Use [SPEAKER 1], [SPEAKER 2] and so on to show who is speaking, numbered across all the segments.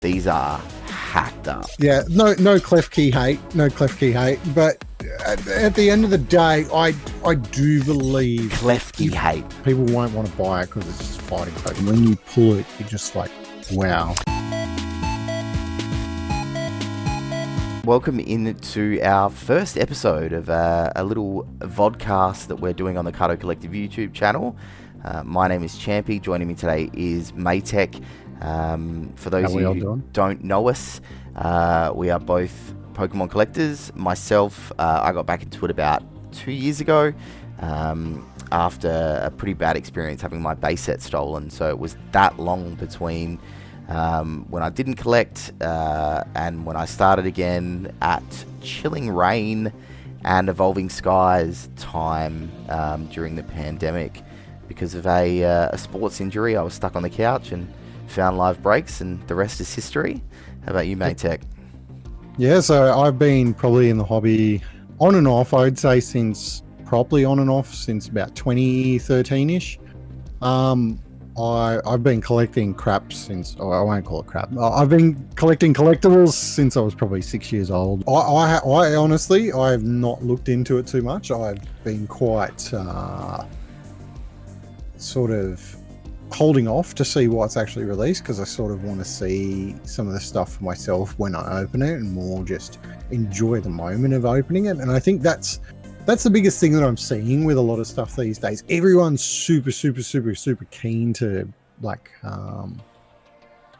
[SPEAKER 1] These are hacked up.
[SPEAKER 2] Yeah, no clef key hate, but at the end of the day, I do believe
[SPEAKER 1] Clef key hate.
[SPEAKER 2] People won't want to buy it because it's just fighting Pokemon. When you pull it, you're just like, wow.
[SPEAKER 1] Welcome into our first episode of a little vodcast that we're doing on the Kado Collective YouTube channel. My name is Champy. Joining me today is Maytech. For those of you who don't know us, we are both Pokemon collectors. Myself, I got back into it about 2 years ago after a pretty bad experience having my base set stolen. So it was that long between when I didn't collect and when I started again at Chilling Rain and Evolving Skies time during the pandemic. Because of a sports injury, I was stuck on the couch and found live breaks, and the rest is history. How about you, Maytech?
[SPEAKER 2] Yeah, so I've been probably in the hobby on and off, I'd say since about 2013-ish. I've been collecting crap since, I won't call it crap. I've been collecting collectibles since I was probably 6 years old. I honestly, I have not looked into it too much. I've been quite sort of holding off to see what's actually released because I sort of want to see some of the stuff for myself when I open it and more just enjoy the moment of opening it. And I think that's the biggest thing that I'm seeing with a lot of stuff these days. Everyone's super keen to like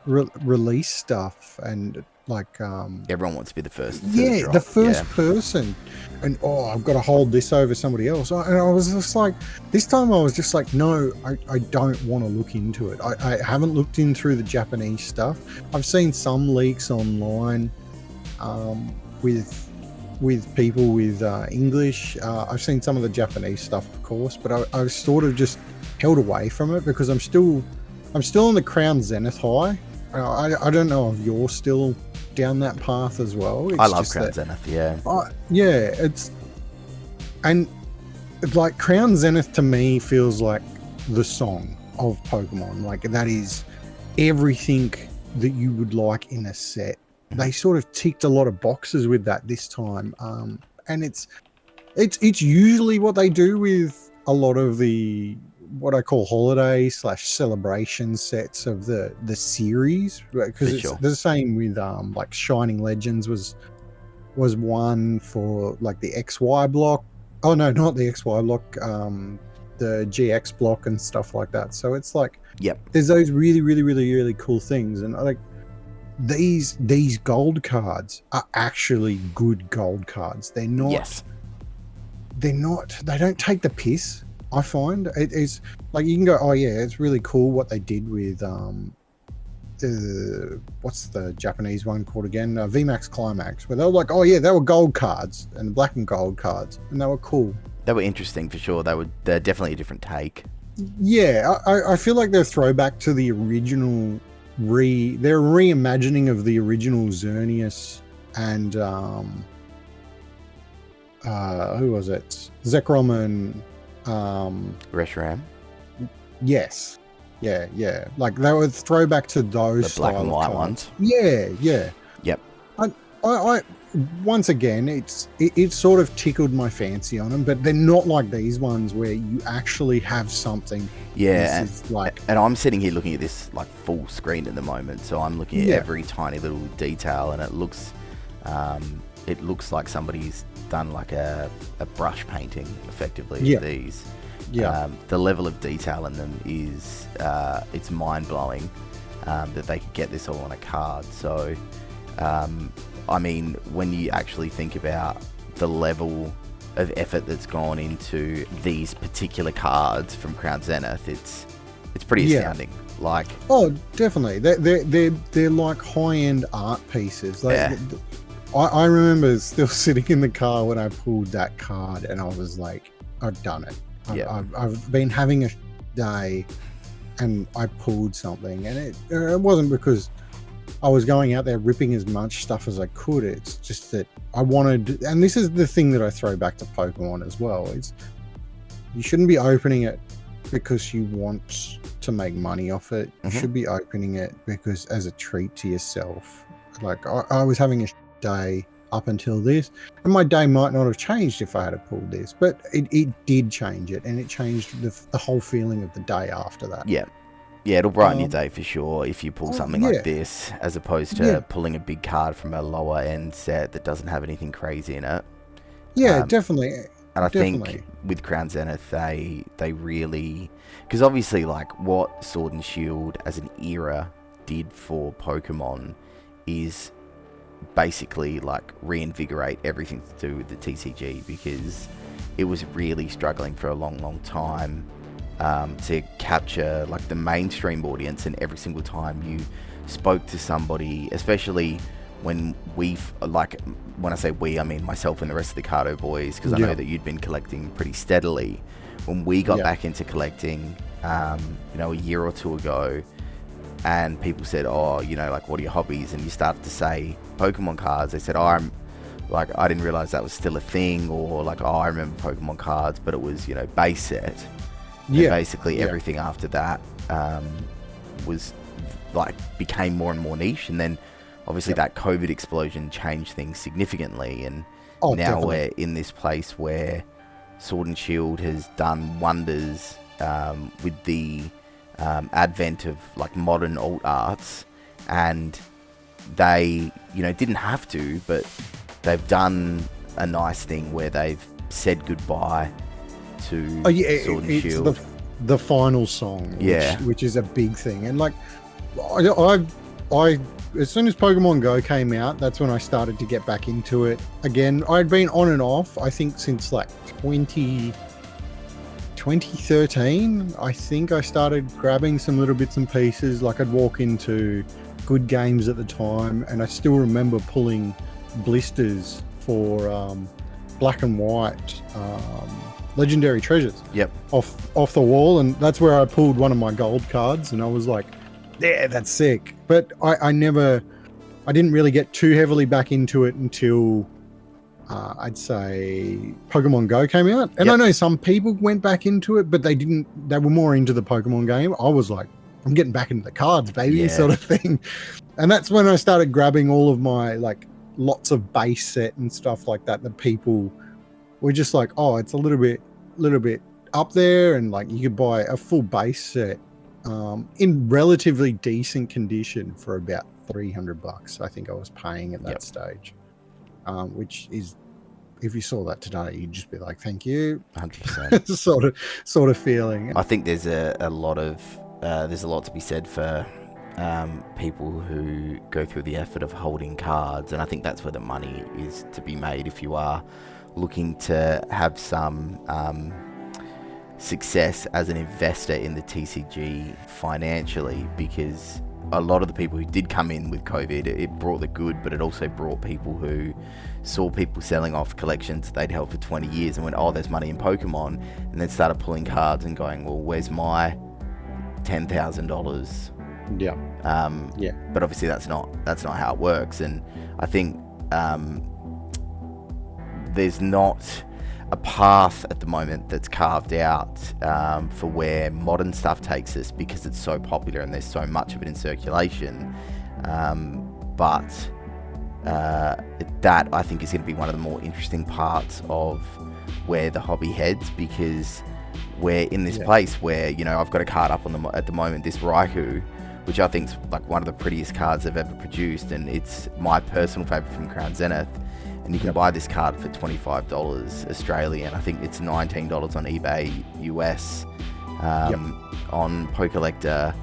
[SPEAKER 2] release stuff and like
[SPEAKER 1] everyone wants to be the first.
[SPEAKER 2] The first person, and I've got to hold this over somebody else. And I was just like, this time I was just like, no, I don't want to look into it. I haven't looked in through the Japanese stuff. I've seen some leaks online with people with English. I've seen some of the Japanese stuff, of course, but I sort of just held away from it because I'm still on the Crown Zenith high. I don't know if you're still down that path as well.
[SPEAKER 1] I love Crown Zenith, yeah.
[SPEAKER 2] It's like Crown Zenith to me feels like the song of Pokemon. Like that is everything that you would like in a set. They sort of ticked a lot of boxes with that this time, and it's usually what they do with a lot of the what I call holiday / celebration sets of the series, because it's the same with like Shining Legends was one for like the XY block. Oh no, not the XY block, the GX block and stuff like that. So it's like, there's those really cool things, and like these gold cards are actually good gold cards. They're not they don't take the piss. I find it is like you can go, oh yeah, it's really cool what they did with what's the Japanese one called again, VMAX Climax, where they were like, oh yeah, they were gold cards and black and gold cards, and they were cool.
[SPEAKER 1] They were interesting for sure. They're definitely a different take.
[SPEAKER 2] Yeah, I feel like they're a throwback to the original they're a reimagining of the original Xerneas and who was it? Zekrom and
[SPEAKER 1] Reshiram.
[SPEAKER 2] Yes. Yeah. Like they were throwback to those
[SPEAKER 1] the black and white ones.
[SPEAKER 2] Yeah.
[SPEAKER 1] Yep.
[SPEAKER 2] I once again, it sort of tickled my fancy on them, but they're not like these ones where you actually have something.
[SPEAKER 1] Yeah, and I'm sitting here looking at this like full screen at the moment, so I'm looking at every tiny little detail, and it looks like somebody's done like a brush painting effectively of these. The level of detail in them is it's mind-blowing that they could get this all on a card. So I mean, when you actually think about the level of effort that's gone into these particular cards from Crown Zenith, it's pretty astounding. Like,
[SPEAKER 2] oh, definitely, they're like high-end art pieces. Like, I remember still sitting in the car when I pulled that card, and I was like, I've done it. I've been having a day, and I pulled something, and it wasn't because I was going out there ripping as much stuff as I could. It's just that I wanted, and this is the thing that I throw back to Pokemon as well, is you shouldn't be opening it because you want to make money off it. You should be opening it because as a treat to yourself. Like I was having a day up until this, and my day might not have changed if I had pulled this, but it did change it, and it changed the whole feeling of the day after that.
[SPEAKER 1] Yeah, it'll brighten your day for sure if you pull something like this, as opposed to pulling a big card from a lower end set that doesn't have anything crazy in it.
[SPEAKER 2] Yeah, definitely.
[SPEAKER 1] And I think with Crown Zenith, they really, because obviously like what Sword and Shield as an era did for Pokemon is basically like reinvigorate everything to do with the TCG, because it was really struggling for a long time to capture like the mainstream audience. And every single time you spoke to somebody, especially when when I say we, I mean myself and the rest of the Cardo boys, because I know that you'd been collecting pretty steadily. When we got back into collecting a year or two ago, and people said, oh, like, what are your hobbies? And you started to say Pokemon cards. They said, oh, I didn't realize that was still a thing. Or like, oh, I remember Pokemon cards, but it was, base set. Yeah. And basically everything after that was like, became more and more niche. And then obviously that COVID explosion changed things significantly. And now definitely. We're in this place where Sword and Shield has done wonders with the advent of like modern alt arts, and they didn't have to, but they've done a nice thing where they've said goodbye to Sword and Shield.
[SPEAKER 2] It's the final song, which is a big thing. And like I as soon as Pokemon Go came out, that's when I started to get back into it again. I'd been on and off, I think, since like 2013, I think I started grabbing some little bits and pieces. Like I'd walk into good games at the time, and I still remember pulling blisters for black and white legendary treasures off the wall, and that's where I pulled one of my gold cards, and I was like, yeah, that's sick. But I didn't really get too heavily back into it until I'd say Pokemon Go came out. And I know some people went back into it, but they were more into the Pokemon game. I was like, I'm getting back into the cards, baby, sort of thing. And that's when I started grabbing all of my, like, lots of base set and stuff like that people were just like, oh, it's a little bit up there, and like you could buy a full base set in relatively decent condition for about $300. I think I was paying at that stage, which is, if you saw that today, you'd just be like, thank you.
[SPEAKER 1] 100%.
[SPEAKER 2] sort of feeling.
[SPEAKER 1] I think there's a lot to be said for people who go through the effort of holding cards, and I think that's where the money is to be made if you are looking to have some success as an investor in the TCG financially, because a lot of the people who did come in with COVID, it brought the good, but it also brought people who saw people selling off collections they'd held for 20 years and went, oh, there's money in Pokemon, and then started pulling cards and going, well, where's my $10,000? But obviously that's not how it works. And I think there's not a path at the moment that's carved out for where modern stuff takes us, because it's so popular and there's so much of it in circulation. But that, I think, is going to be one of the more interesting parts of where the hobby heads, because we're in this place where, I've got a card up on at the moment, this Raikou, which I think is like one of the prettiest cards I've ever produced, and it's my personal favorite from Crown Zenith. And you can buy this card for $25 Australian. I think it's $19 on eBay US, on PokeLector,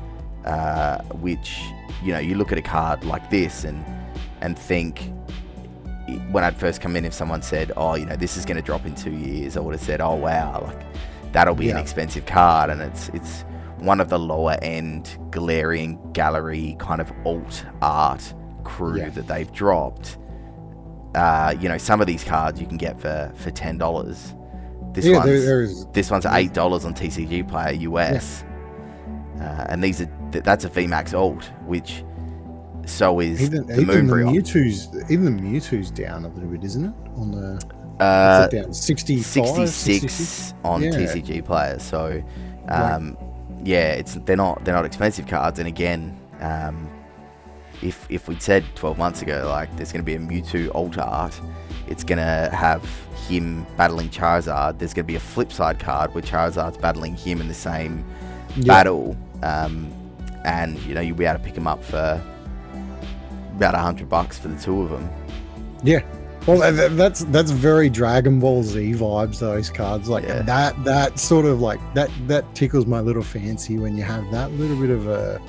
[SPEAKER 1] which, you look at a card like this and think, when I'd first come in, if someone said, oh, this is going to drop in 2 years, I would have said, oh, wow, like that'll be an expensive card. And it's one of the lower end Galarian gallery kind of alt art crew that they've dropped. Some of these cards you can get for $10. This one's $8 on TCG Player US, and that's a VMAX alt, which so is the Moonbrew.
[SPEAKER 2] Even the Mewtwo's down a little bit, isn't it? On the 65,
[SPEAKER 1] 66 on TCG Player. So yeah, they're not expensive cards. And again, if we'd said 12 months ago, like, there's going to be a Mewtwo Alt Art, it's going to have him battling Charizard. There's going to be a flip side card where Charizard's battling him in the same battle. And, you know, you'll be able to pick them up for about $100 for the two of them.
[SPEAKER 2] Yeah. Well, that's very Dragon Ball Z vibes, those cards. Like, that sort of, like, that tickles my little fancy when you have that little bit of a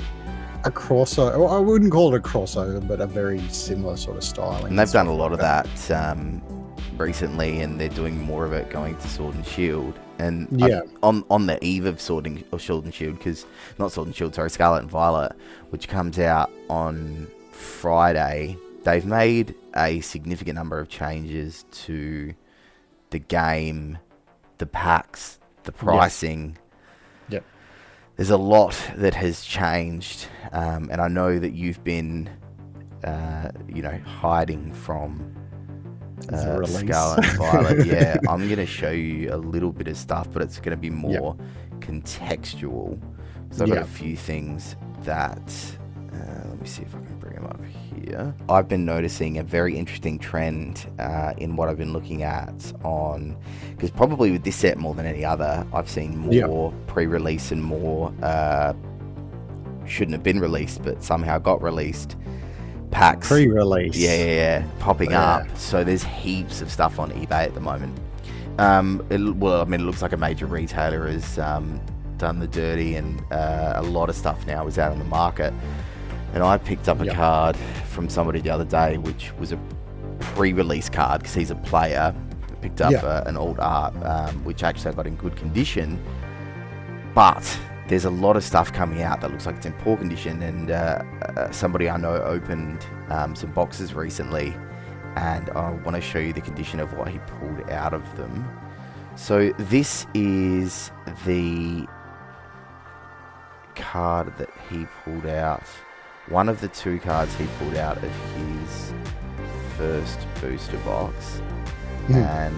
[SPEAKER 2] crossover. Well, I wouldn't call it a crossover, but a very similar sort of styling.
[SPEAKER 1] And they've done a lot of that recently, and they're doing more of it going to Sword and Shield. And on the eve of Sword and Shield, because not Sword and Shield, sorry, Scarlet and Violet, which comes out on Friday, they've made a significant number of changes to the game, the packs, the pricing.
[SPEAKER 2] Yep.
[SPEAKER 1] There's a lot that has changed, and I know that you've been, hiding from Scarlet and Violet. Yeah, I'm going to show you a little bit of stuff, but it's going to be more contextual. So I've got a few things that, let me see if I can bring them up here. I've been noticing a very interesting trend in what I've been looking at on, because probably with this set more than any other, I've seen more pre-release and more shouldn't have been released, but somehow got released. Packs.
[SPEAKER 2] Pre-release.
[SPEAKER 1] Yeah, popping up. So there's heaps of stuff on eBay at the moment. It looks like a major retailer has done the dirty, and a lot of stuff now is out on the market. And I picked up a card from somebody the other day, which was a pre-release card because he's a player. I picked up an old art, which actually I got in good condition. But there's a lot of stuff coming out that looks like it's in poor condition. And somebody I know opened some boxes recently, and I want to show you the condition of what he pulled out of them. So this is the card that he pulled out. One of the two cards he pulled out of his first booster box. And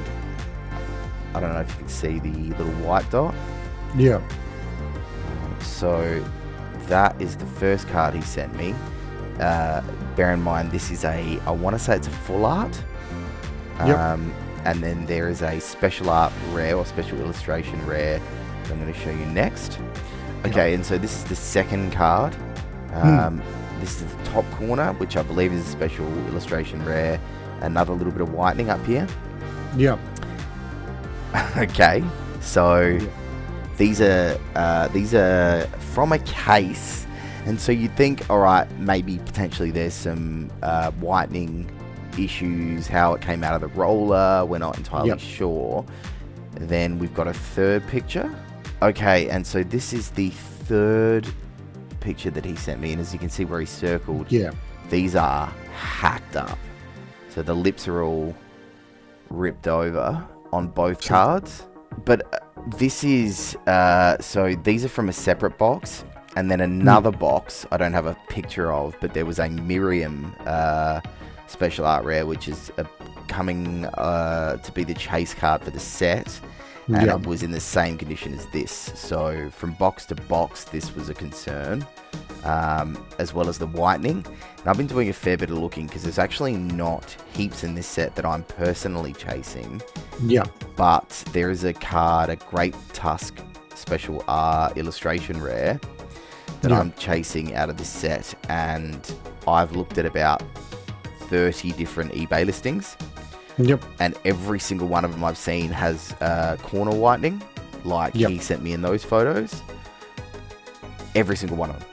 [SPEAKER 1] I don't know if you can see the little white dot.
[SPEAKER 2] Yeah.
[SPEAKER 1] So that is the first card he sent me. Bear in mind, this is I want to say it's a full art. And then there is a special art rare or special illustration rare that I'm going to show you next. Okay, and so this is the second card. This is the top corner, which I believe is a special illustration rare. Another little bit of whitening up here.
[SPEAKER 2] Yeah.
[SPEAKER 1] Okay, so these are from a case, and so you'd think, all right, maybe potentially there's some whitening issues, how it came out of the roller, we're not entirely sure. Then we've got a third picture. Okay, and so this is the third picture that he sent me, and as you can see where he circled, these are hacked up. So the lips are all ripped over on both cards. But this is, so these are from a separate box, and then another box I don't have a picture of, but there was a Miriam special art rare, which is coming to be the chase card for the set. And it was in the same condition as this. So from box to box, this was a concern, as well as the whitening. And I've been doing a fair bit of looking, because there's actually not heaps in this set that I'm personally chasing. But there is a card, a Great Tusk special art illustration rare that I'm chasing out of this set. And I've looked at about 30 different eBay listings. And every single one of them I've seen has corner whitening, like he sent me in those photos. Every single one of them.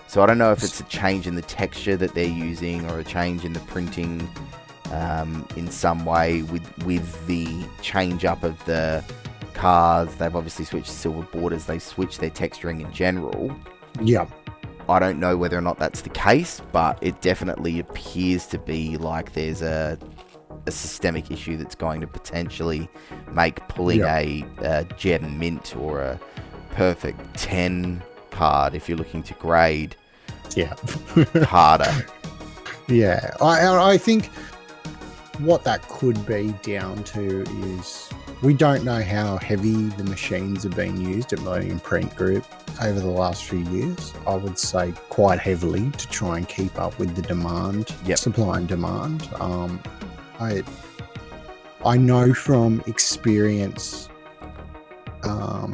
[SPEAKER 1] So I don't know if it's a change in the texture that they're using, or a change in the printing in some way with the change up of the cards. They've obviously switched to silver borders. They switched their texturing in general. I don't know whether or not that's the case, but it definitely appears to be like there's a systemic issue that's going to potentially make pulling a gem mint or a perfect 10 card, if you're looking to grade, harder. I think what that could be down to is we don't know how heavy the machines are being used at Millennium Print Group.
[SPEAKER 2] over the last few years. I would say quite heavily to try and keep up with the demand, supply and demand. I know from experience,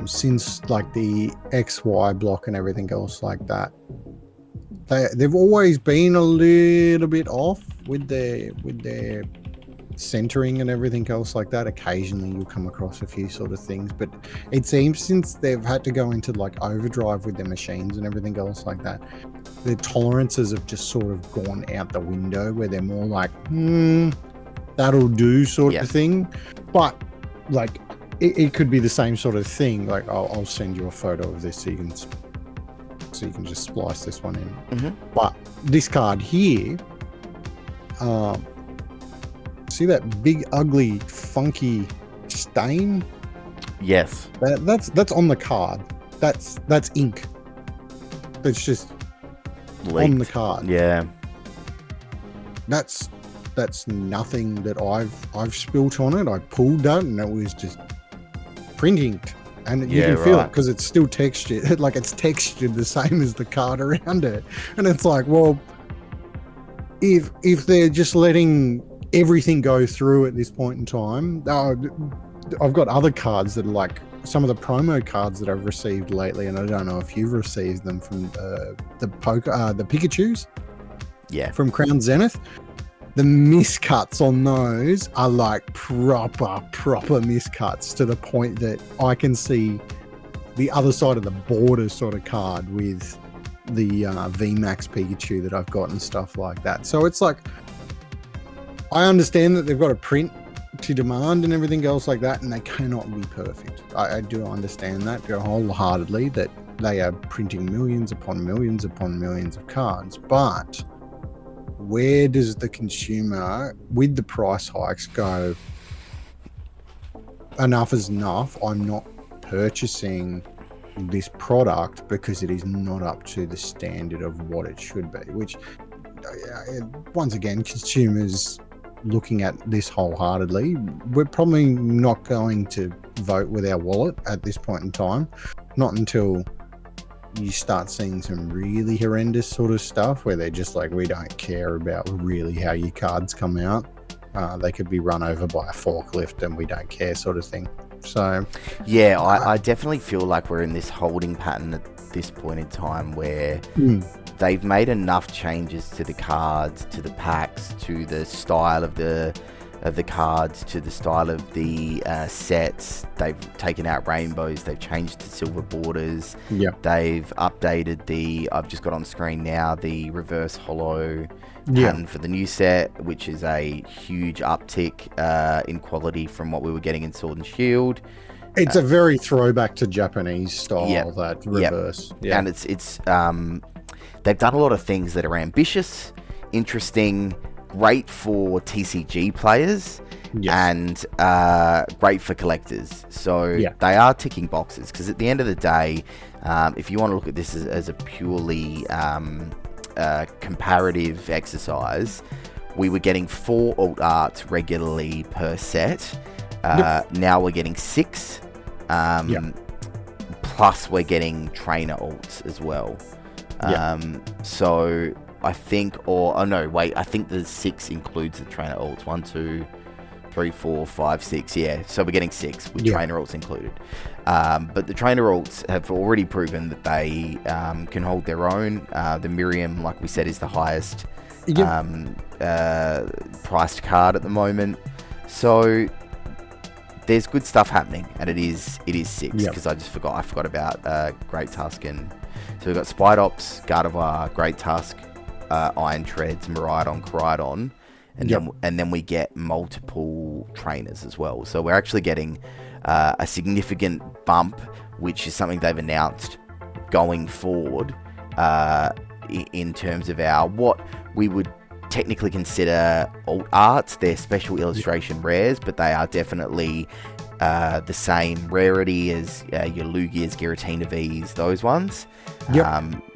[SPEAKER 2] since like the XY block and everything else like that, they've always been a little bit off with their centering and everything else like that. Occasionally you'll come across a few sort of things, but it seems since they've had to go into like overdrive with their machines and everything else like that, their tolerances have just sort of gone out the window, where they're more like, that'll do sort of thing. But like it could be the same sort of thing. Like I'll send you a photo of this so you can just splice this one in. But this card here, see that big, ugly, funky stain?
[SPEAKER 1] Yes.
[SPEAKER 2] That's on the card. That's ink. That's just leaked on the card.
[SPEAKER 1] Yeah.
[SPEAKER 2] That's nothing that I've spilt on it. I pulled that and it was just print inked. And you can feel it because it's still textured. Like it's textured the same as the card around it. And it's like, well, if they're just letting everything go through at this point in time, I've got other cards that are like some of the promo cards that I've received lately, and I don't know if you've received them from the Pikachus, from Crown Zenith. The miscuts on those are like proper miscuts, to the point that I can see the other side of the border sort of card with the VMAX Pikachu that I've got and stuff like that. So it's like, I understand that they've got a print to demand and everything else like that, and they cannot be perfect. I do understand that wholeheartedly, that they are printing millions upon millions upon millions of cards. But where does the consumer, with the price hikes, go, enough is enough, I'm not purchasing this product because it is not up to the standard of what it should be? Which, once again, consumers looking at this wholeheartedly, we're probably not going to vote with our wallet at this point in time. Not until you start seeing some really horrendous sort of stuff where they're just like, we don't care about really how your cards come out. They could be run over by a forklift and we don't care, sort of thing. So
[SPEAKER 1] yeah, I definitely feel like we're in this holding pattern at this point in time where they've made enough changes to the cards, to the packs, to the style of the cards, to the style of the sets. They've taken out rainbows, they've changed to silver borders, they've updated I've just got on screen now, the reverse hollow pattern for the new set, which is a huge uptick in quality from what we were getting in Sword and Shield.
[SPEAKER 2] It's a very throwback to Japanese style, that reverse.
[SPEAKER 1] And it's they've done a lot of things that are ambitious, interesting, great for TCG players, and great for collectors. So they are ticking boxes, because at the end of the day, if you want to look at this as a purely comparative exercise, we were getting 4 alt arts regularly per set. Now we're getting 6. Plus we're getting trainer alts as well. So I think, I think the 6 includes the trainer alts. 1, 2, 3, 4, 5, 6. So we're getting 6 with trainer alts included. But the trainer alts have already proven that they can hold their own. The Miriam, like we said, is the highest priced card at the moment. So there's good stuff happening, and it is 6, because I forgot about Great Tusk. And so we've got Spidops, Gardevoir, Great Tusk, Iron Treads, Miraidon, Koraidon, and then we get multiple trainers as well. So we're actually getting a significant bump, which is something they've announced going forward in terms of what we would technically consider alt arts. They're special illustration rares, but they are definitely the same rarity as your Lugias, Giratina Vs, those ones.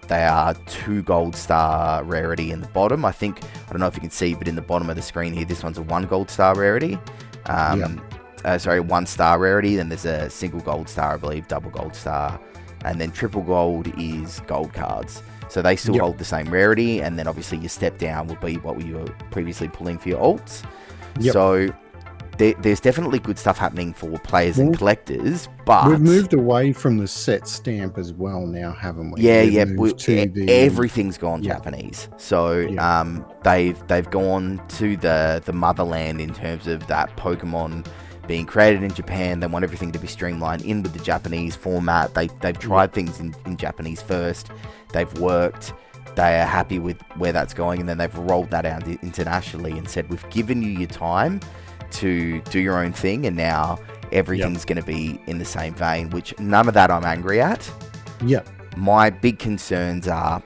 [SPEAKER 1] They are 2 gold star rarity in the bottom. I don't know if you can see, but in the bottom of the screen here, this one's a 1 gold star rarity. 1 star rarity. Then there's a single gold star, I believe, double gold star, and then triple gold is gold cards. So they still hold the same rarity, and then obviously your step down will be what you were previously pulling for your alts. So there's definitely good stuff happening for players and collectors, but
[SPEAKER 2] we've moved away from the set stamp as well now, haven't we?
[SPEAKER 1] Everything's gone Japanese. So they've gone to the motherland in terms of that Pokemon being created in Japan. They want everything to be streamlined in with the Japanese format. They've tried things in Japanese first. They've worked. They are happy with where that's going, and then they've rolled that out internationally and said, we've given you your time to do your own thing, and now everything's going to be in the same vein, which none of that I'm angry at. My big concerns are,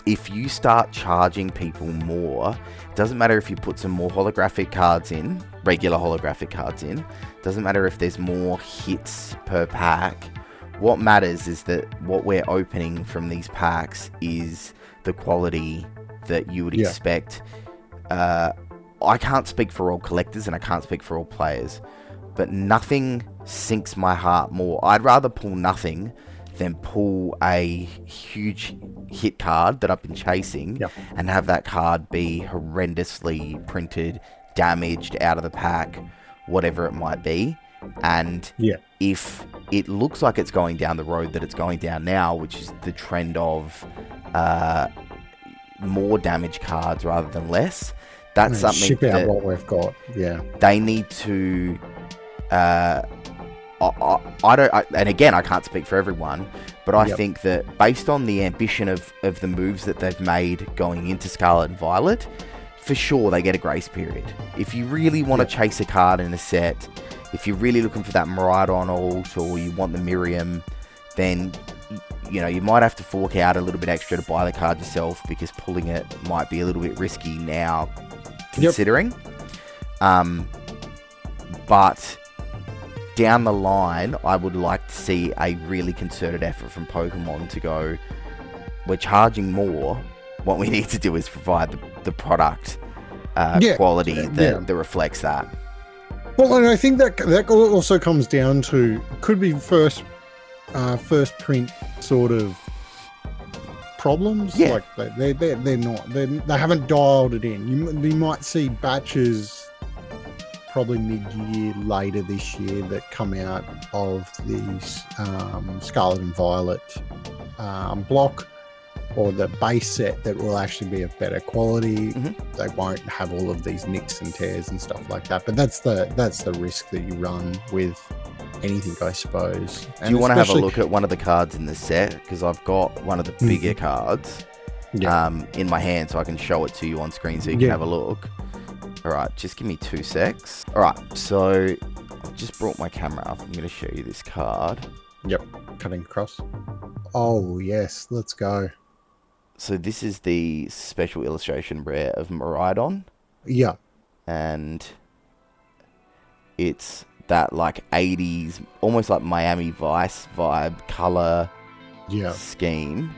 [SPEAKER 1] if you start charging people more, it doesn't matter if you put some more holographic cards in, regular holographic cards in, doesn't matter if there's more hits per pack. What matters is that what we're opening from these packs is the quality that you would expect. I can't speak for all collectors, and I can't speak for all players, but nothing sinks my heart more. I'd rather pull nothing than pull a huge hit card that I've been chasing and have that card be horrendously printed, damaged, out of the pack, whatever it might be. And if it looks like it's going down the road that it's going down now, which is the trend of more damaged cards rather than less, that's something
[SPEAKER 2] ship out
[SPEAKER 1] that
[SPEAKER 2] what we've got.
[SPEAKER 1] They need to. I don't. And again, I can't speak for everyone, but I think that based on the ambition of the moves that they've made going into Scarlet and Violet, for sure they get a grace period. If you really want to chase a card in a set, if you're really looking for that Miraidon ult, or you want the Miriam, then you might have to fork out a little bit extra to buy the card yourself, because pulling it might be a little bit risky now, considering. But down the line, I would like to see a really concerted effort from Pokemon to go, we're charging more. What we need to do is provide the product quality that reflects that.
[SPEAKER 2] Well, and I think that also comes down to, could be first print sort of problems. Like they're not, they haven't dialed it in. You might see batches probably mid-year later this year that come out of these Scarlet and Violet block, or the base set, that will actually be of better quality. They won't have all of these nicks and tears and stuff like that. But that's the risk that you run with anything, I suppose.
[SPEAKER 1] Do you want to have a look at one of the cards in the set? Because I've got one of the bigger cards in my hand, so I can show it to you on screen so you can have a look. All right, just give me 2 secs. All right, so I've just brought my camera up. I'm going to show you this card.
[SPEAKER 2] Cutting across. Oh, yes, let's go.
[SPEAKER 1] So this is the special illustration rare of Miraidon. And it's that like 80s, almost like Miami Vice vibe color scheme.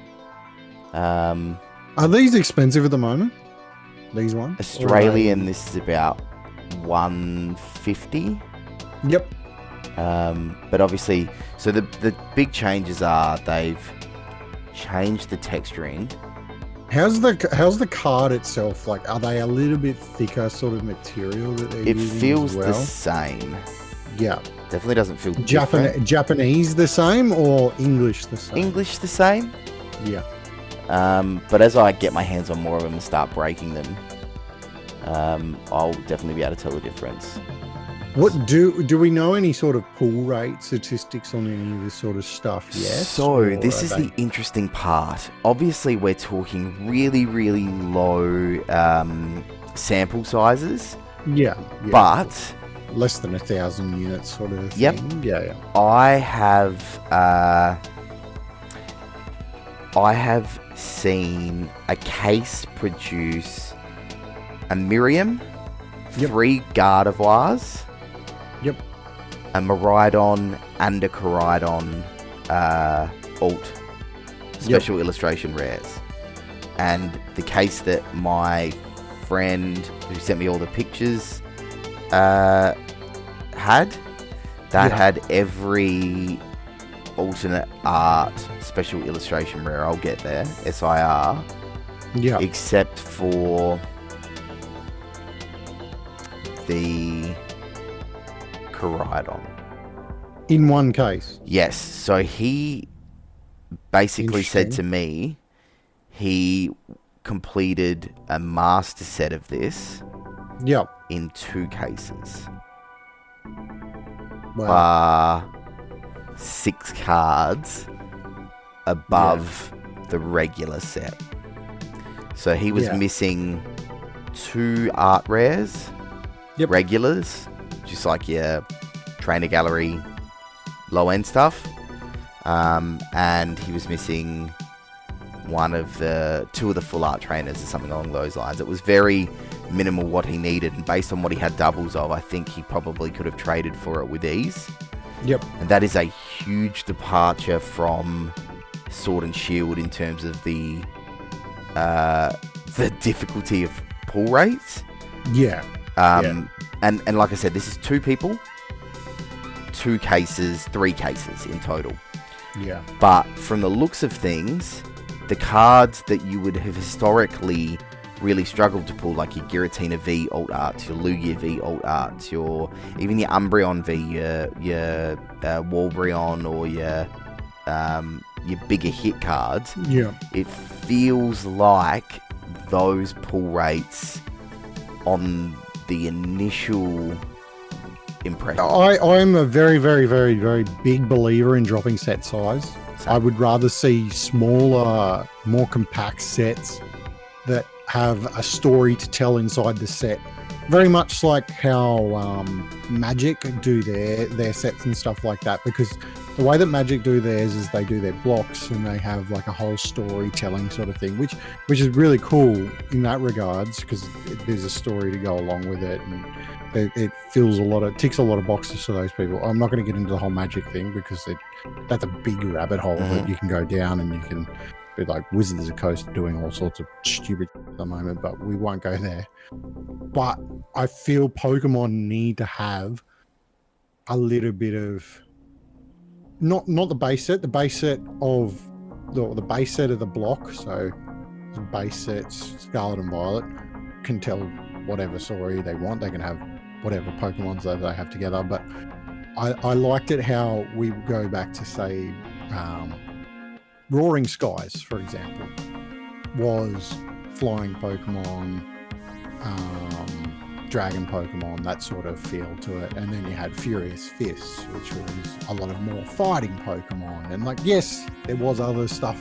[SPEAKER 2] Are these expensive at the moment? These ones?
[SPEAKER 1] Australian, this is about $150. But obviously, so the big changes are they've changed the texturing.
[SPEAKER 2] How's the card itself? Like, are they a little bit thicker sort of material that they're using?
[SPEAKER 1] It feels
[SPEAKER 2] as well?
[SPEAKER 1] the same. Definitely doesn't feel different.
[SPEAKER 2] Japanese the same, or English the same?
[SPEAKER 1] English the same. But as I get my hands on more of them and start breaking them, I'll definitely be able to tell the difference.
[SPEAKER 2] What do we know any sort of pull rate statistics on any of this sort of stuff yet?
[SPEAKER 1] So this is the interesting part. Obviously, we're talking really, really low sample sizes. But
[SPEAKER 2] less than 1,000 units, sort of thing.
[SPEAKER 1] I have seen a case produce a Miriam, 3 Gardevoirs, a Miraidon, and a Coridon alt special illustration rares. And the case that my friend who sent me all the pictures had every alternate art special illustration rare. I'll get there. SIR.
[SPEAKER 2] Yeah.
[SPEAKER 1] Except for the Charizard.
[SPEAKER 2] In one case.
[SPEAKER 1] Yes. So he basically said to me he completed a master set of this.
[SPEAKER 2] Yep.
[SPEAKER 1] In 2 cases.
[SPEAKER 2] Wow.
[SPEAKER 1] 6 cards above the regular set. So he was missing 2 art rares, regulars, just like your trainer gallery low end stuff, and he was missing 2 of the full art trainers or something along those lines. It was very minimal what he needed, and based on what he had doubles of, I think he probably could have traded for it with ease.
[SPEAKER 2] Yep.
[SPEAKER 1] And that is a huge departure from Sword and Shield in terms of the difficulty of pull rates.
[SPEAKER 2] Yeah.
[SPEAKER 1] And like I said, this is 2 people, 2 cases, 3 cases in total.
[SPEAKER 2] Yeah.
[SPEAKER 1] But from the looks of things, the cards that you would have historically really struggled to pull, like your Giratina V alt arts, your Lugia V alt arts, even your Umbreon V, your Walbreon, or your bigger hit cards.
[SPEAKER 2] Yeah.
[SPEAKER 1] It feels like those pull rates on the initial impression.
[SPEAKER 2] I'm a very, very, very, very big believer in dropping set size. I would rather see smaller, more compact sets that have a story to tell inside the set. Very much like how Magic do their sets and stuff like that, because the way that Magic do theirs is they do their blocks and they have like a whole storytelling sort of thing, which is really cool in that regards, because there's a story to go along with it, and it ticks a lot of boxes for those people. I'm not going to get into the whole Magic thing because that's a big rabbit hole that you can go down, and you can be like Wizards of the Coast doing all sorts of stupid at the moment, but we won't go there. But I feel Pokemon need to have a little bit of not the base set of the base set of the block. So the base sets Scarlet and Violet can tell whatever story they want. They can have whatever Pokemons that they have together. But I liked it how we go back to say Roaring Skies, for example, was flying Pokemon, dragon Pokemon, that sort of feel to it. And then you had Furious Fists, which was a lot of more fighting Pokemon. And like, yes, there was other stuff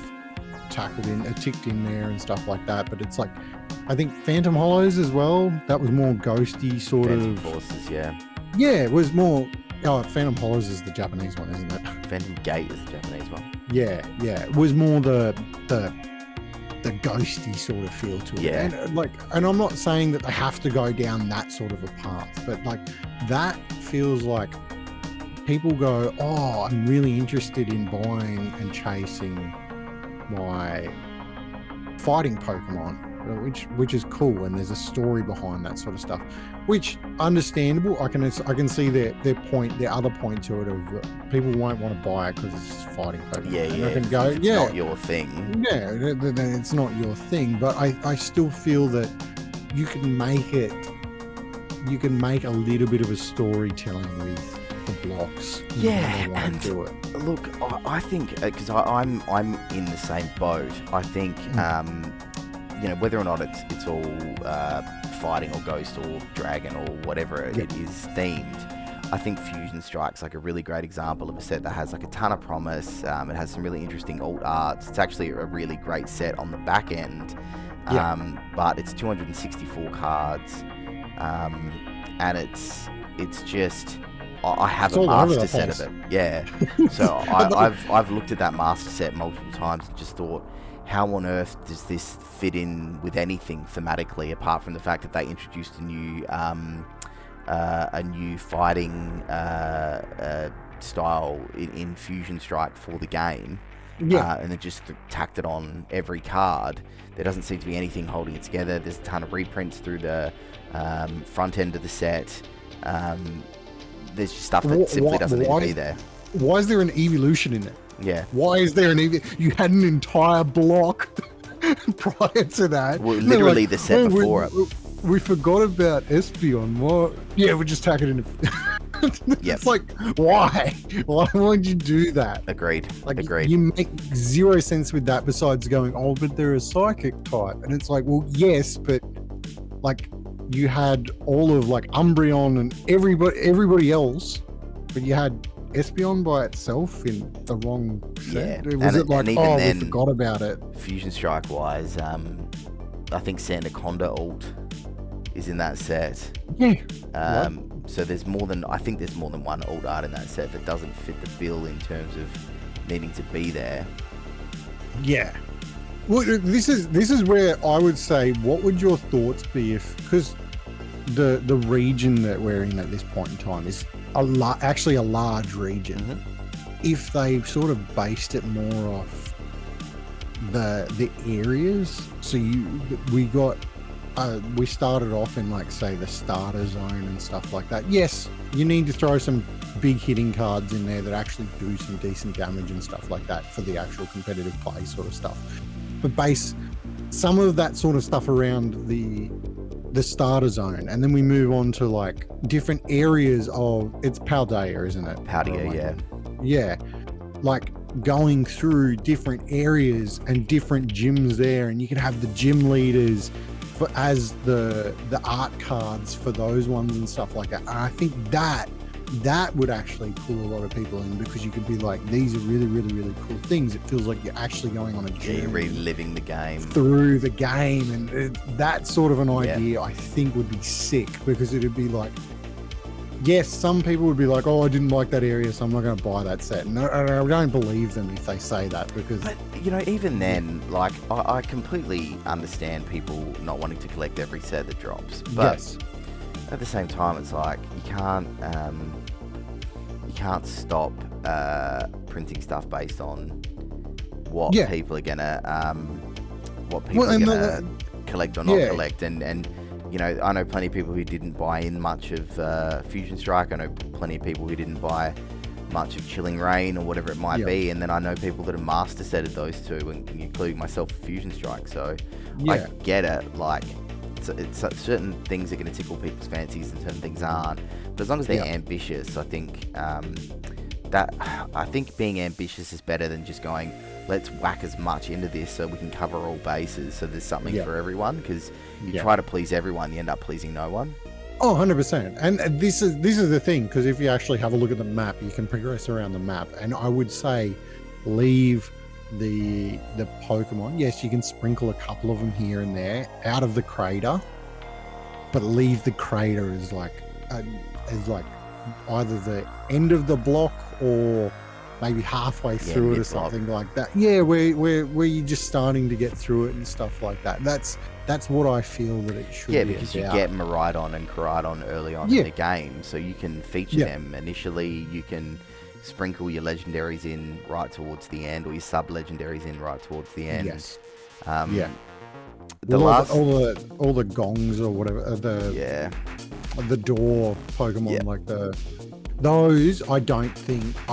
[SPEAKER 2] ticked in there and stuff like that. But it's like, I think Phantom Hollows as well, that was more ghosty sort
[SPEAKER 1] Phantom
[SPEAKER 2] of.
[SPEAKER 1] Forces, yeah.
[SPEAKER 2] Yeah, it was more. Oh, Phantom Hollows is the Japanese one, isn't it?
[SPEAKER 1] Phantom Gate is the Japanese one.
[SPEAKER 2] Yeah. It was more the ghosty sort of feel to it.
[SPEAKER 1] Yeah.
[SPEAKER 2] And I'm not saying that they have to go down that sort of a path, but like that feels like people go, oh, I'm really interested in buying and chasing my fighting Pokemon, which is cool, and there's a story behind that sort of stuff, which understandable. I can see their other point to it of people won't want to buy it because it's just fighting Pokemon.
[SPEAKER 1] Yeah.
[SPEAKER 2] I can go,
[SPEAKER 1] it's not your thing.
[SPEAKER 2] Yeah, then it's not your thing. But I still feel that you can make a little bit of a storytelling with the blocks.
[SPEAKER 1] Yeah,
[SPEAKER 2] and do it.
[SPEAKER 1] Look, I think because I'm in the same boat. I think whether or not it's all fighting or ghost or dragon or whatever it is themed, I think Fusion Strike's like a really great example of a set that has like a ton of promise. It has some really interesting alt arts. It's actually a really great set on the back end, but it's 264 cards, and it's just. I have a master set of it. Yeah. So I've looked at that master set multiple times and just thought, how on earth does this fit in with anything thematically, apart from the fact that they introduced a new fighting style in Fusion Strike for the game. Yeah. And then just tacked it on every card. There doesn't seem to be anything holding it together. There's a ton of reprints through the front end of the set. There's just stuff that simply doesn't need to be there.
[SPEAKER 2] Why is there an evolution in it?
[SPEAKER 1] Yeah.
[SPEAKER 2] Why is there you had an entire block prior to that?
[SPEAKER 1] Well, literally the set before it.
[SPEAKER 2] We forgot about Espeon. What? Yeah, we just tack it in. It's like, why? Why would you do that?
[SPEAKER 1] Agreed.
[SPEAKER 2] Like,
[SPEAKER 1] Agreed.
[SPEAKER 2] you make zero sense with that besides going, oh, but they're a psychic type. And it's like, well, yes, but like you had all of like Umbreon and everybody else, but you had Espeon by itself in the wrong set.
[SPEAKER 1] Yeah.
[SPEAKER 2] Was it like,
[SPEAKER 1] even
[SPEAKER 2] oh,
[SPEAKER 1] then,
[SPEAKER 2] we forgot about it?
[SPEAKER 1] Fusion Strike wise, I think Sandaconda ult is in that set.
[SPEAKER 2] Yeah.
[SPEAKER 1] So there's more than one ult art in that set that doesn't fit the bill in terms of needing to be there.
[SPEAKER 2] Yeah. Well, this is where I would say, what would your thoughts be if, because the region that we're in at this point in time is actually a large region.
[SPEAKER 1] Mm-hmm.
[SPEAKER 2] If they sort of based it more off the areas, so we started off in like say the starter zone and stuff like that. Yes, you need to throw some big hitting cards in there that actually do some decent damage and stuff like that for the actual competitive play sort of stuff. But base some of that sort of stuff around the starter zone, and then we move on to like different areas of, it's Paldea, isn't it?
[SPEAKER 1] Paldea, yeah.
[SPEAKER 2] Yeah, like going through different areas and different gyms there, and you can have the gym leaders as the art cards for those ones and stuff like that. And I think that would actually pull a lot of people in, because you could be like, these are really, really, really cool things. It feels like you're actually going on a journey.
[SPEAKER 1] Yeah, reliving the game.
[SPEAKER 2] Through the game. And that sort of an idea, I think, would be sick, because it would be like, yes, some people would be like, oh, I didn't like that area, so I'm not going to buy that set. No, I don't believe them if they say that, because... But,
[SPEAKER 1] even then, like, I completely understand people not wanting to collect every set that drops. But
[SPEAKER 2] yes.
[SPEAKER 1] At the same time, it's like, you can't stop printing stuff based on what people are gonna collect or not collect, and I know plenty of people who didn't buy in much of Fusion Strike. I know plenty of people who didn't buy much of Chilling Rain or whatever it might be, and then I know people that have master setted those two, including myself, Fusion Strike. So I get it, like. It's certain things are going to tickle people's fancies and certain things aren't. But as long as they're ambitious, I think being ambitious is better than just going, let's whack as much into this so we can cover all bases. So there's something for everyone, because you try to please everyone, you end up pleasing no one.
[SPEAKER 2] Oh, 100%. And this is the thing, because if you actually have a look at the map, you can progress around the map. And I would say leave the Pokemon, yes, you can sprinkle a couple of them here and there out of the crater, but leave the crater as like either the end of the block or maybe halfway through it or something like that. Yeah, where you're just starting to get through it and stuff like that. That's what I feel that it should be.
[SPEAKER 1] Yeah, because you get Miraidon and Koraidon early on in the game, so you can feature them initially. You can sprinkle your legendaries in right towards the end, or your sub-legendaries in right towards the end.
[SPEAKER 2] Yes.
[SPEAKER 1] All
[SPEAKER 2] the gongs or whatever, the door Pokemon, like those, I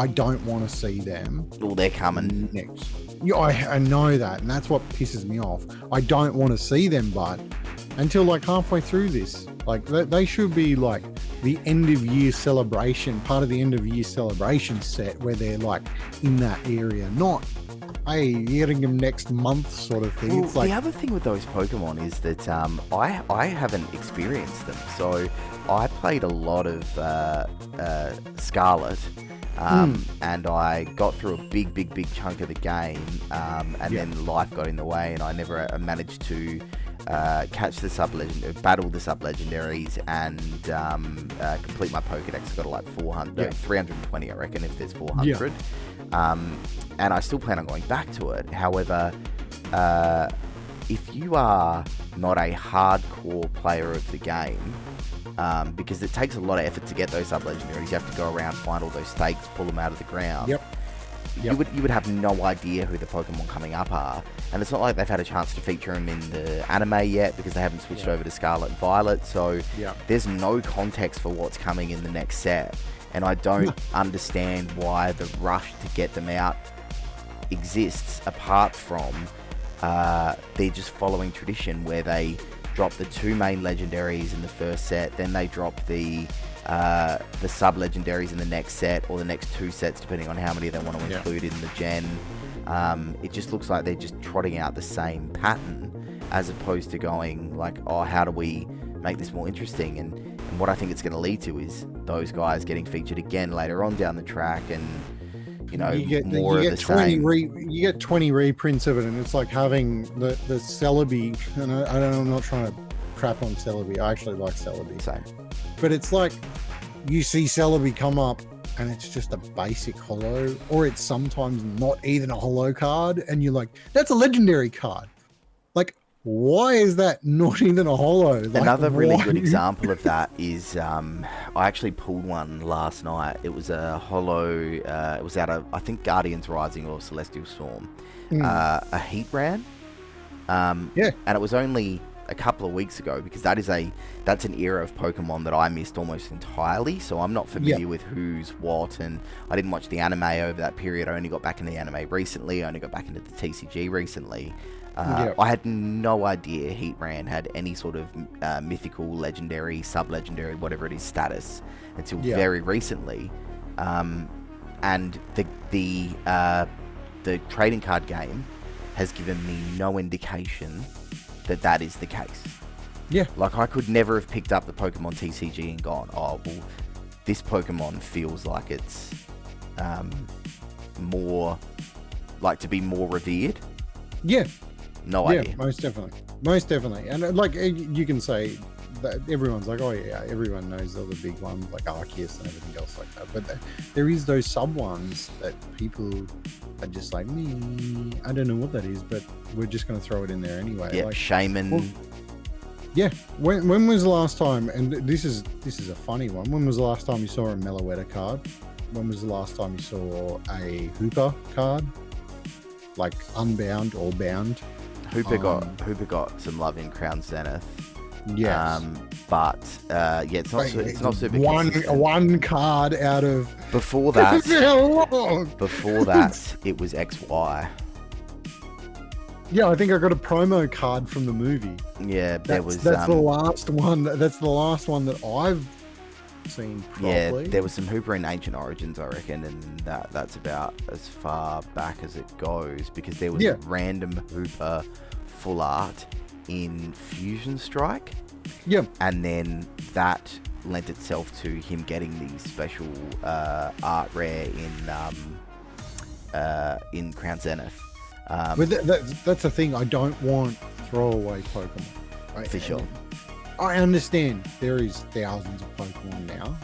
[SPEAKER 2] don't want to see them.
[SPEAKER 1] Oh, they're coming
[SPEAKER 2] next. Yeah, I know that, and that's what pisses me off. I don't want to see them, but until like halfway through this, like they should be like the end of year celebration, part of the end of year celebration set, where they're like in that area, not, hey, you're getting them next month sort of thing.
[SPEAKER 1] Well,
[SPEAKER 2] it's like,
[SPEAKER 1] the other thing with those Pokemon is that I haven't experienced them. So I played a lot of Scarlet, and I got through a big chunk of the game, and then life got in the way, and I never managed to catch the battle the sub-legendaries, and complete my Pokedex. I got like 320, I reckon, if there's 400. And I still plan on going back to it. However, if you are not a hardcore player of the game, because it takes a lot of effort to get those sub-legendaries, you have to go around, find all those stakes, pull them out of the ground. You would have no idea who the Pokemon coming up are, and it's not like they've had a chance to feature them in the anime yet, because they haven't switched over to Scarlet and Violet, so there's no context for what's coming in the next set, and I don't understand why the rush to get them out exists apart from they're just following tradition where they drop the 2 main legendaries in the first set, then they drop the sub-legendaries in the next set, or the next 2 sets, depending on how many they want to include in the gen. It just looks like they're just trotting out the same pattern, as opposed to going like, oh, how do we make this more interesting? And what I think it's going to lead to is those guys getting featured again later on down the track, and more of the same.
[SPEAKER 2] You get 20 reprints of it, and it's like having the Celebi, and I'm not trying to crap on Celebi. I actually like Celebi.
[SPEAKER 1] Same.
[SPEAKER 2] But it's like you see Celebi come up and it's just a basic holo, or it's sometimes not even a holo card, and you're like, that's a legendary card. Like, why is that not even a holo? Like,
[SPEAKER 1] another really good example of that is I actually pulled one last night. It was a holo, it was out of, I think, Guardians Rising or Celestial Storm, a heat brand. And it was only a couple of weeks ago, because that's an era of Pokemon that I missed almost entirely, so I'm not familiar with who's what, and I didn't watch the anime over that period. I only got back into the anime recently. I only got back into the TCG recently. I had no idea Heatran had any sort of mythical, legendary, sub-legendary, whatever it is, status until very recently. And the trading card game has given me no indication that is the case.
[SPEAKER 2] Yeah.
[SPEAKER 1] Like, I could never have picked up the Pokemon TCG and gone, oh, well, this Pokemon feels like it's more, like, to be more revered.
[SPEAKER 2] Yeah.
[SPEAKER 1] No idea.
[SPEAKER 2] Most definitely. And like, you can say that everyone's like, oh yeah, everyone knows all the big ones like Arceus and everything else like that, but there is those sub ones that people are just like, me, I don't know what that is, but we're just going to throw it in there anyway.
[SPEAKER 1] Yeah,
[SPEAKER 2] like,
[SPEAKER 1] Shaman.
[SPEAKER 2] Well, yeah. When was the last time, and this is a funny one, when was the last time you saw a Meloetta card? When was the last time you saw a Hooper card? Like unbound or bound?
[SPEAKER 1] Hooper got some love in Crown Zenith.
[SPEAKER 2] Yes.
[SPEAKER 1] But it's not super consistent.
[SPEAKER 2] One card out of
[SPEAKER 1] before that. Before that, it was XY.
[SPEAKER 2] Yeah, I think I got a promo card from the movie.
[SPEAKER 1] Yeah, that's
[SPEAKER 2] the last one. That's the last one that I've seen. Probably.
[SPEAKER 1] Yeah, there was some Hooper in Ancient Origins, I reckon, and that's about as far back as it goes, because there was a random Hooper full art in Fusion Strike.
[SPEAKER 2] Yep.
[SPEAKER 1] And then that lent itself to him getting the special art rare in Crown Zenith.
[SPEAKER 2] But that's the thing. I don't want throwaway Pokemon. Right?
[SPEAKER 1] For sure.
[SPEAKER 2] I understand there is thousands of Pokemon now.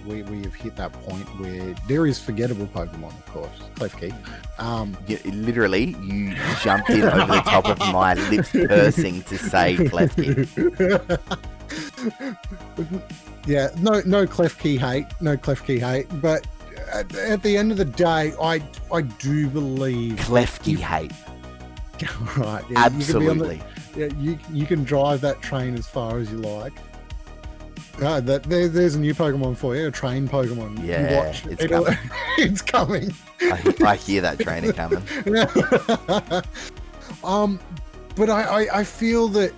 [SPEAKER 2] We have hit that point where there is forgettable Pokemon, of course. Klefki.
[SPEAKER 1] Literally, you jumped in over the top of my lips pursing to say Klefki.
[SPEAKER 2] Yeah, no Klefki hate. No Klefki hate. But at the end of the day, I do believe...
[SPEAKER 1] Klefki hate.
[SPEAKER 2] Right. Yeah,
[SPEAKER 1] absolutely.
[SPEAKER 2] You can drive that train as far as you like. There's a new Pokemon for you, a train Pokemon.
[SPEAKER 1] Yeah, it's coming.
[SPEAKER 2] It's coming.
[SPEAKER 1] I hear that train coming.
[SPEAKER 2] But I feel that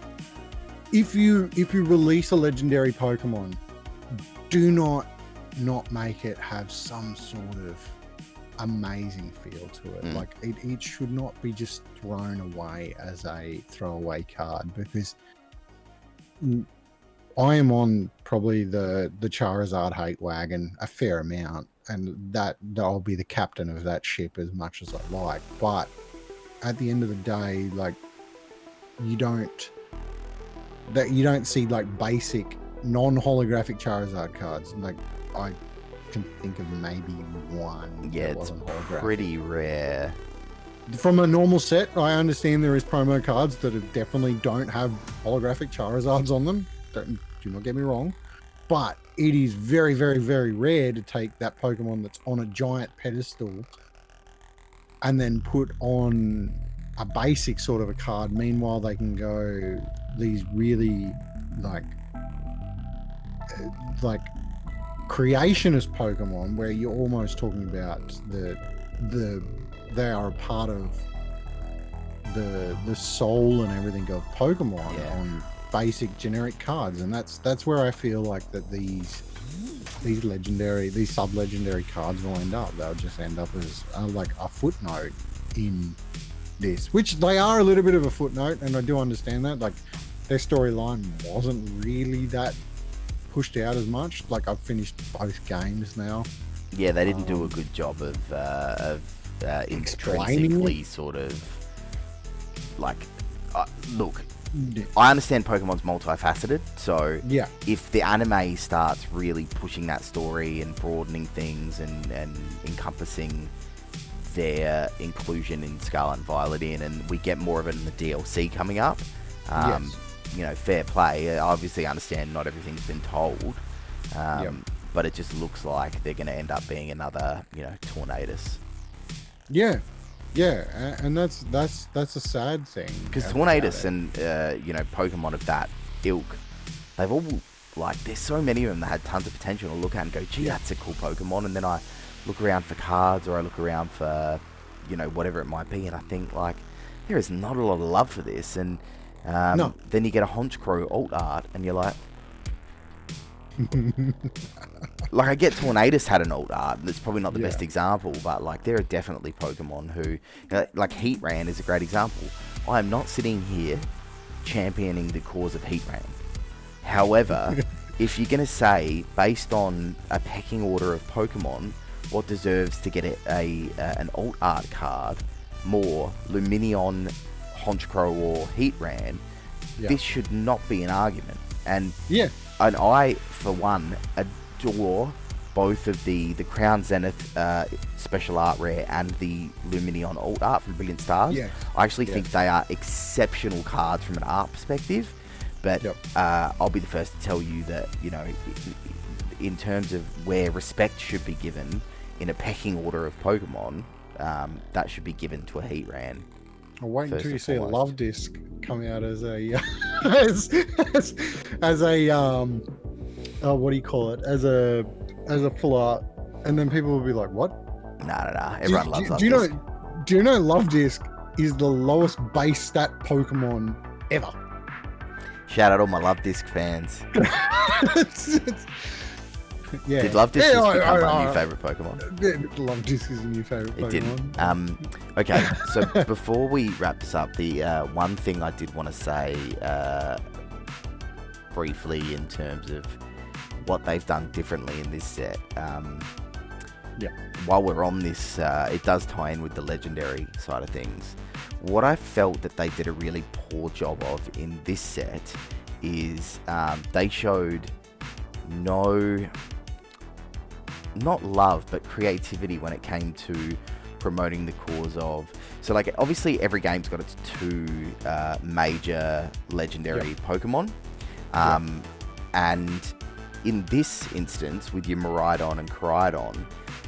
[SPEAKER 2] if you release a legendary Pokemon, do not make it have some sort of amazing feel to it. Like it should not be just thrown away as a throwaway card, because I am on probably the Charizard hate wagon a fair amount, and that I'll be the captain of that ship as much as I like. But at the end of the day, like you don't see like basic non-holographic Charizard cards. Like I can think of maybe one.
[SPEAKER 1] Yeah, it's pretty rare.
[SPEAKER 2] From a normal set, I understand there is promo cards that definitely don't have holographic Charizards on them. Do not get me wrong, but it is very, very, very rare to take that Pokemon that's on a giant pedestal and then put on a basic sort of a card. Meanwhile, they can go these really like creationist Pokemon where you're almost talking about the they are a part of the soul and everything of Pokemon on basic generic cards, and that's where I feel like that these sub-legendary cards will end up. They'll just end up as like a footnote in this, which they are a little bit of a footnote, and I do understand that. Like, their storyline wasn't really that pushed out as much. Like, I've finished both games now.
[SPEAKER 1] Yeah, they didn't do a good job of intrinsically sort of like look.
[SPEAKER 2] Yeah.
[SPEAKER 1] I understand Pokemon's multifaceted, so
[SPEAKER 2] Yeah.
[SPEAKER 1] if the anime starts really pushing that story and broadening things and encompassing their inclusion in Scarlet and Violet and we get more of it in the DLC coming up, you know, fair play. I obviously understand not everything's been told, but it just looks like they're going to end up being another, you know, Tornadus.
[SPEAKER 2] Yeah, and that's a sad thing.
[SPEAKER 1] Because Tornadus and you know, Pokemon of that ilk, they've all, like, there's so many of them that had tons of potential to look at and go, gee, that's a cool Pokemon. And then I look around for cards, or I look around for, you know, whatever it might be, and I think, like, there is not a lot of love for this. And then you get a Honchkrow alt art, and you're like, like, I get Tornadus had an alt art, and it's probably not the best example, but, like, there are definitely Pokemon who, like, Heatran is a great example. I am not sitting here championing the cause of Heatran. However, if you're going to say, based on a pecking order of Pokemon, what deserves to get an alt art card more, Lumineon, Honchkrow, or Heatran, this should not be an argument. And I, for one, adore both of the Crown Zenith special art rare and the Lumineon alt art from Brilliant Stars. I actually think they are exceptional cards from an art perspective, but I'll be the first to tell you that, you know, in terms of where respect should be given in a pecking order of Pokemon, that should be given to a Heatran.
[SPEAKER 2] I'll wait until you see a love disc come out as a as a what do you call it, as a full art, and then people will be like, what?
[SPEAKER 1] Nah, everyone loves Love
[SPEAKER 2] Disc. Do you know Love Disc is the lowest base stat Pokemon ever?
[SPEAKER 1] Shout out all my Love Disc fans.
[SPEAKER 2] Yeah.
[SPEAKER 1] Did Love Disc become my new favourite Pokemon?
[SPEAKER 2] Love Disc is a new favourite Pokemon.
[SPEAKER 1] It didn't. Okay, so before we wrap this up, the one thing I did want to say briefly in terms of what they've done differently in this set. While we're on this, it does tie in with the legendary side of things. What I felt that they did a really poor job of in this set is they showed not love, but creativity when it came to promoting the cause of. So, like, obviously every game's got its two major legendary Pokemon. And in this instance, with your Miraidon and Koraidon,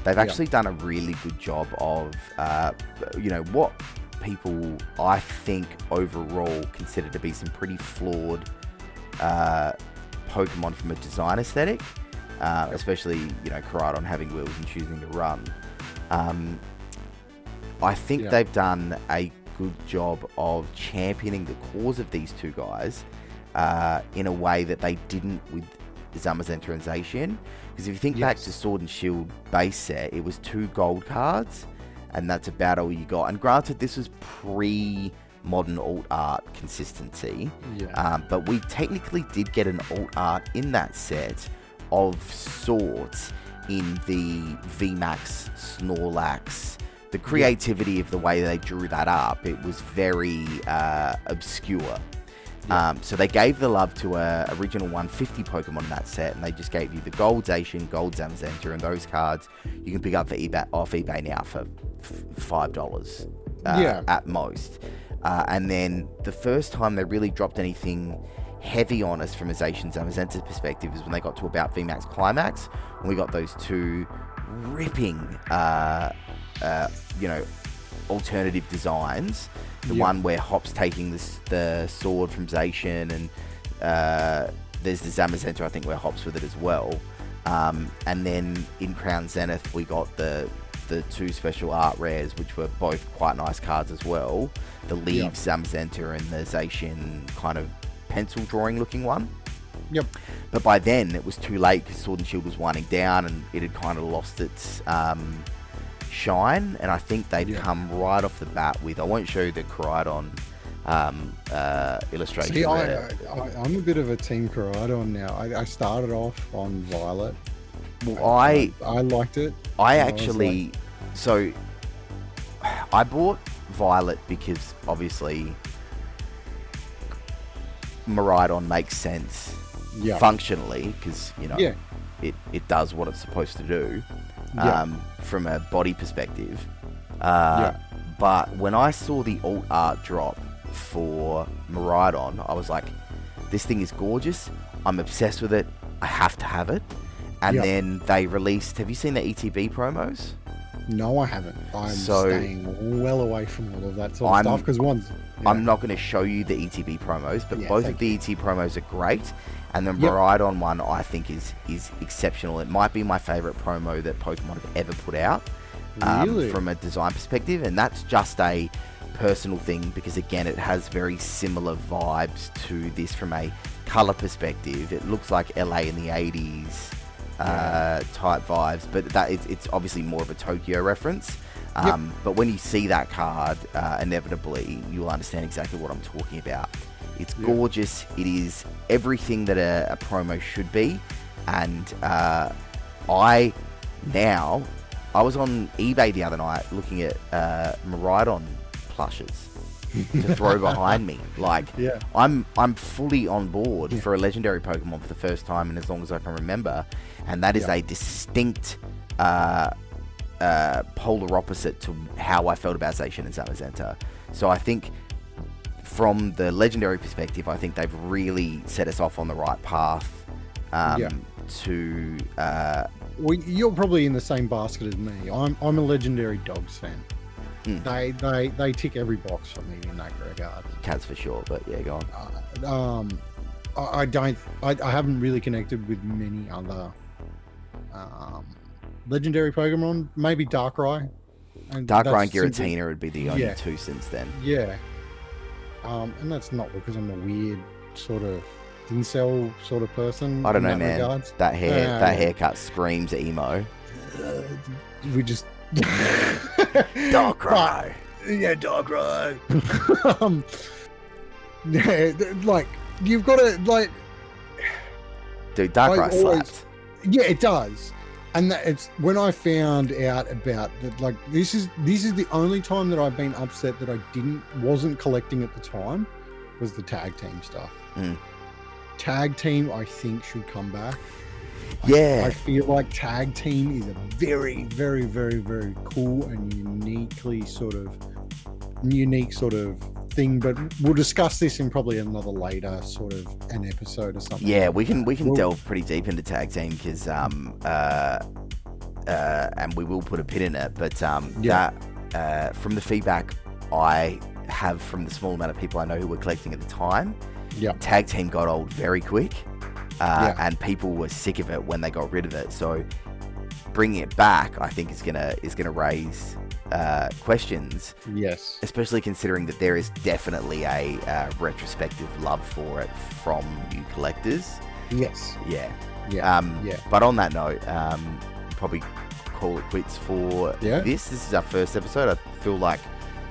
[SPEAKER 1] they've actually done a really good job of, you know, what people, I think, overall consider to be some pretty flawed Pokemon from a design aesthetic. Especially, you know, Koraidon having wheels and choosing to run. I think they've done a good job of championing the cause of these two guys in a way that they didn't with Zamazenta and Zacian. Because if you think back to Sword and Shield base set, it was 2 gold cards, and that's about all you got. And granted, this was pre-modern alt art consistency, but we technically did get an alt art in that set of sorts in the VMAX Snorlax. The creativity of the way they drew that up, it was very obscure. So they gave the love to a original 150 Pokemon in that set, and they just gave you the Gold Zacian, Gold Zamazenta, and those cards you can pick up off eBay now for $5 at most. And then the first time they really dropped anything heavy on us from a Zacian Zamazenta's perspective is when they got to about VMAX Climax, when we got those 2 ripping, you know, alternative designs. The one where Hop's taking the sword from Zacian, and there's the Zamazenta, I think, where Hop's with it as well. And then in Crown Zenith, we got the the 2 special art rares, which were both quite nice cards as well. The Leaf Zamazenta and the Zacian kind of pencil drawing looking one.
[SPEAKER 2] Yep.
[SPEAKER 1] But by then it was too late because Sword and Shield was winding down and it had kind of lost its shine. And I think they'd come right off the bat with, I won't show you the Koraidon illustration.
[SPEAKER 2] See, I'm a bit of a Team Koraidon now. I started off on Violet.
[SPEAKER 1] Well,
[SPEAKER 2] I liked it.
[SPEAKER 1] I actually, so I bought Violet because obviously Miraidon makes sense functionally because, you know, it does what it's supposed to do from a body perspective. But when I saw the alt art drop for Miraidon, I was like, this thing is gorgeous. I'm obsessed with it. I have to have it. And then they released, have you seen the ETB promos?
[SPEAKER 2] No, I haven't. I'm staying well away from all of that sort of stuff because I'm
[SPEAKER 1] not going to show you the ETB promos, but both of the ET promos are great. And the Miraidon one I think is exceptional. It might be my favorite promo that Pokemon have ever put out from a design perspective. And that's just a personal thing because, again, it has very similar vibes to this from a color perspective. It looks like LA in the 80s. Type vibes, but it's obviously more of a Tokyo reference. But when you see that card, inevitably you'll understand exactly what I'm talking about. It's gorgeous. It is everything that a promo should be. And I was on eBay the other night looking at Miraidon plushes to throw behind me. Like, I'm fully on board for a legendary Pokemon for the first time and as long as I can remember. And that is a distinct polar opposite to how I felt about Zacian and Zamazenta. So I think from the legendary perspective, I think they've really set us off on the right path to...
[SPEAKER 2] well, you're probably in the same basket as me. I'm a legendary dogs fan. They tick every box for me in that regard.
[SPEAKER 1] Cats for sure, but yeah, go on.
[SPEAKER 2] I haven't really connected with many other legendary Pokemon. Maybe Darkrai.
[SPEAKER 1] Darkrai and Giratina would be the only 2 since then.
[SPEAKER 2] And that's not because I'm a weird sort of incel sort of person.
[SPEAKER 1] I don't know, man. Regards. That haircut screams emo.
[SPEAKER 2] We just
[SPEAKER 1] Darkrai.
[SPEAKER 2] Darkrai. Like you've got to like.
[SPEAKER 1] Dude, Darkrai slaps.
[SPEAKER 2] Yeah, it does. And it's when I found out about that, like this is the only time that I've been upset that I wasn't collecting at the time was the tag team stuff. Tag team, I think, should come back. I feel like tag team is a very, very, very, very cool and unique sort of thing. But we'll discuss this in probably another later sort of an episode or something.
[SPEAKER 1] Yeah, we can delve pretty deep into tag team because and we will put a pin in it. But that from the feedback I have from the small amount of people I know who were collecting at the time, tag team got old very quick. And people were sick of it when they got rid of it. So bringing it back, I think is gonna raise questions.
[SPEAKER 2] Yes,
[SPEAKER 1] especially considering that there is definitely a retrospective love for it from new collectors.
[SPEAKER 2] Yes.
[SPEAKER 1] But on that note, probably call it quits for this. This is our first episode. I feel like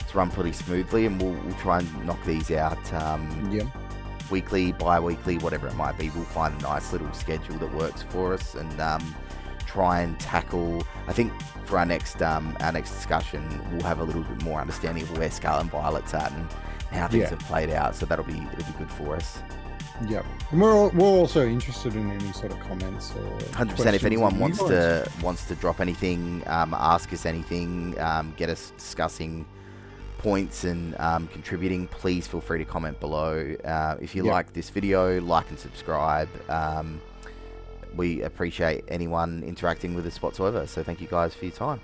[SPEAKER 1] it's run pretty smoothly, and we'll try and knock these out. Weekly, bi-weekly, whatever it might be. We'll find a nice little schedule that works for us and try and tackle. I think for our next discussion, we'll have a little bit more understanding of where Scarlet and Violet's at and how things have played out. So it'll be good for us.
[SPEAKER 2] Yep, and we're also interested in any sort of comments or
[SPEAKER 1] 100%. If anyone wants to drop anything, ask us anything, get us discussing points and contributing, please feel free to comment below. If you like this video, like and subscribe. We appreciate anyone interacting with us whatsoever, so thank you guys for your time.